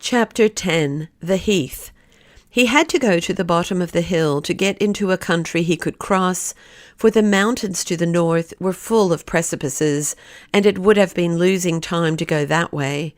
Chapter 10. The Heath. He had to go to the bottom of the hill to get into a country he could cross, for the mountains to the north were full of precipices, and it would have been losing time to go that way.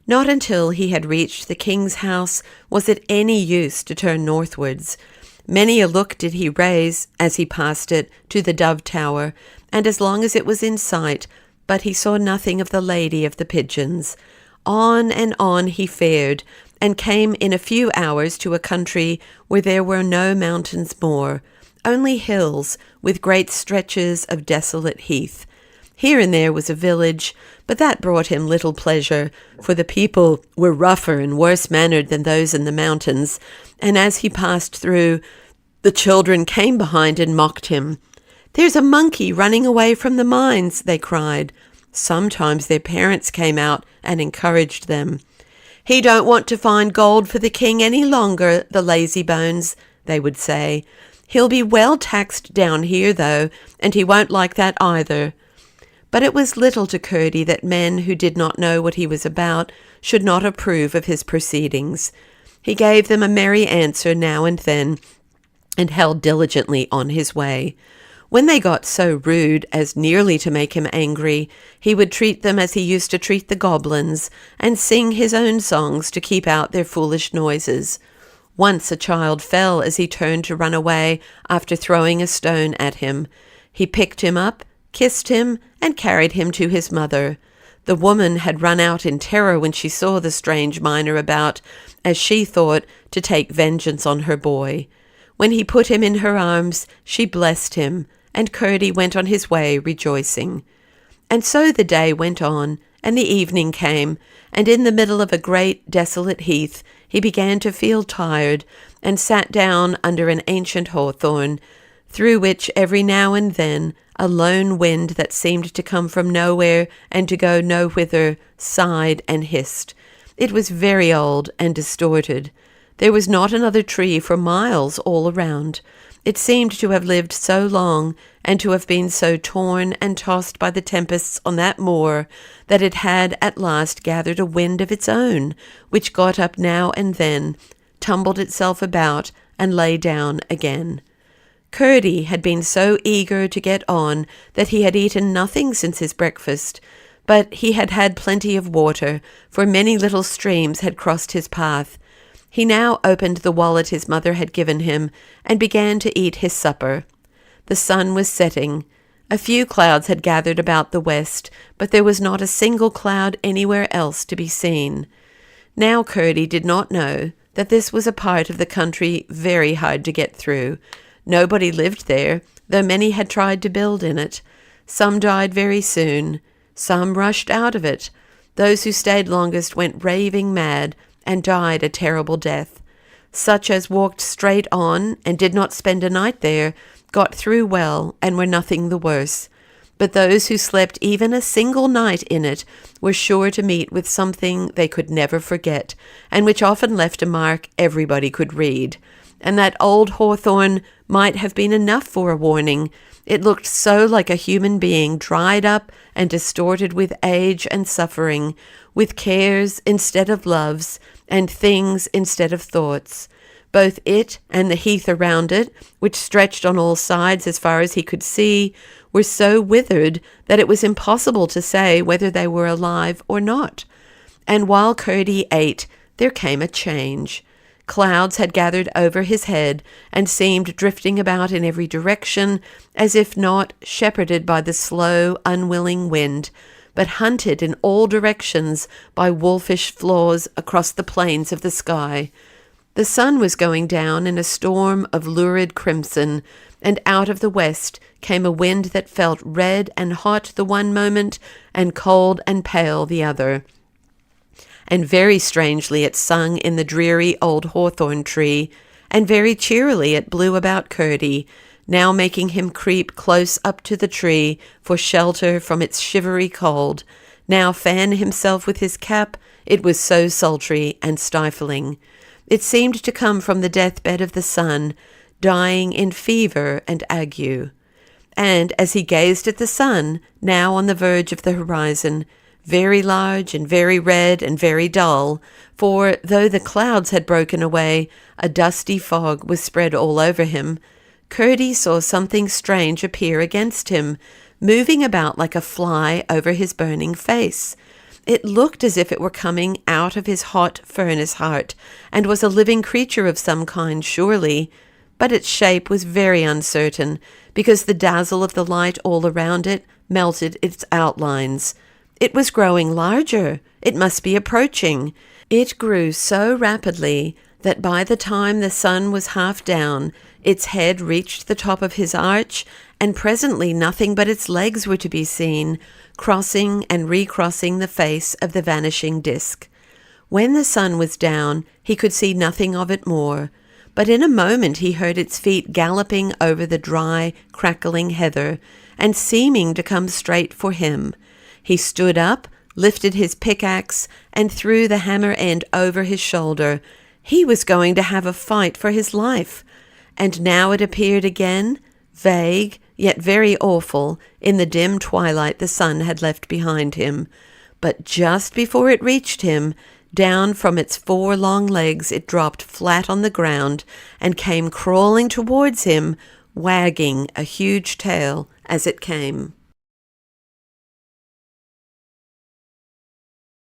Not until he had reached the king's house was it any use to turn northwards. Many a look did he raise, as he passed it, to the dove tower, and as long as it was in sight, but he saw nothing of the lady of the pigeons. On and on he fared, and came in a few hours to a country where there were no mountains more, only hills with great stretches of desolate heath. Here and there was a village, but that brought him little pleasure, for the people were rougher and worse-mannered than those in the mountains, and as he passed through, the children came behind and mocked him. "There's a monkey running away from the mines," they cried. Sometimes their parents came out and encouraged them. "He don't want to find gold for the king any longer, the lazy bones," they would say. "He'll be well taxed down here, though, and he won't like that either." But it was little to Curdie that men who did not know what he was about should not approve of his proceedings. He gave them a merry answer now and then, and held diligently on his way. When they got so rude as nearly to make him angry, he would treat them as he used to treat the goblins, and sing his own songs to keep out their foolish noises. Once a child fell as he turned to run away after throwing a stone at him. He picked him up, kissed him, and carried him to his mother. The woman had run out in terror when she saw the strange miner about, as she thought, to take vengeance on her boy. When he put him in her arms, she blessed him, and Curdie went on his way rejoicing. And so the day went on, and the evening came, and in the middle of a great desolate heath he began to feel tired, and sat down under an ancient hawthorn, through which every now and then a lone wind that seemed to come from nowhere and to go nowhither sighed and hissed. It was very old and distorted. There was not another tree for miles all around. It seemed to have lived so long, and to have been so torn and tossed by the tempests on that moor, that it had at last gathered a wind of its own, which got up now and then, tumbled itself about, and lay down again. Curdie had been so eager to get on that he had eaten nothing since his breakfast, but he had had plenty of water, for many little streams had crossed his path. He now opened the wallet his mother had given him, and began to eat his supper. The sun was setting. A few clouds had gathered about the west, but there was not a single cloud anywhere else to be seen. Now Curdie did not know that this was a part of the country very hard to get through. Nobody lived there, though many had tried to build in it. Some died very soon. Some rushed out of it. Those who stayed longest went raving mad, and died a terrible death. Such as walked straight on, and did not spend a night there, got through well, and were nothing the worse. But those who slept even a single night in it were sure to meet with something they could never forget, and which often left a mark everybody could read. And that old hawthorn might have been enough for a warning. It looked so like a human being dried up and distorted with age and suffering, with cares instead of loves, and things instead of thoughts. Both it and the heath around it, which stretched on all sides as far as he could see, were so withered that it was impossible to say whether they were alive or not. And while Curdie ate, there came a change. Clouds had gathered over his head, and seemed drifting about in every direction, as if not shepherded by the slow, unwilling wind, but hunted in all directions by wolfish flaws across the plains of the sky. The sun was going down in a storm of lurid crimson, and out of the west came a wind that felt red and hot the one moment, and cold and pale the other. And very strangely it sung in the dreary old hawthorn tree, and very cheerily it blew about Curdie, now making him creep close up to the tree for shelter from its shivery cold, now fan himself with his cap, it was so sultry and stifling. It seemed to come from the deathbed of the sun, dying in fever and ague. And as he gazed at the sun, now on the verge of the horizon, very large and very red and very dull, for though the clouds had broken away, a dusty fog was spread all over him. Curdie saw something strange appear against him, moving about like a fly over his burning face. It looked as if it were coming out of his hot furnace heart, and was a living creature of some kind, surely. But its shape was very uncertain, because the dazzle of the light all around it melted its outlines. It was growing larger. It must be approaching. It grew so rapidly that by the time the sun was half down, its head reached the top of his arch, and presently nothing but its legs were to be seen, crossing and recrossing the face of the vanishing disk. When the sun was down, he could see nothing of it more, but in a moment he heard its feet galloping over the dry, crackling heather, and seeming to come straight for him. He stood up, lifted his pickaxe, and threw the hammer end over his shoulder. He was going to have a fight for his life. And now it appeared again, vague, yet very awful, in the dim twilight the sun had left behind him. But just before it reached him, down from its 4 long legs it dropped flat on the ground, and came crawling towards him, wagging a huge tail as it came.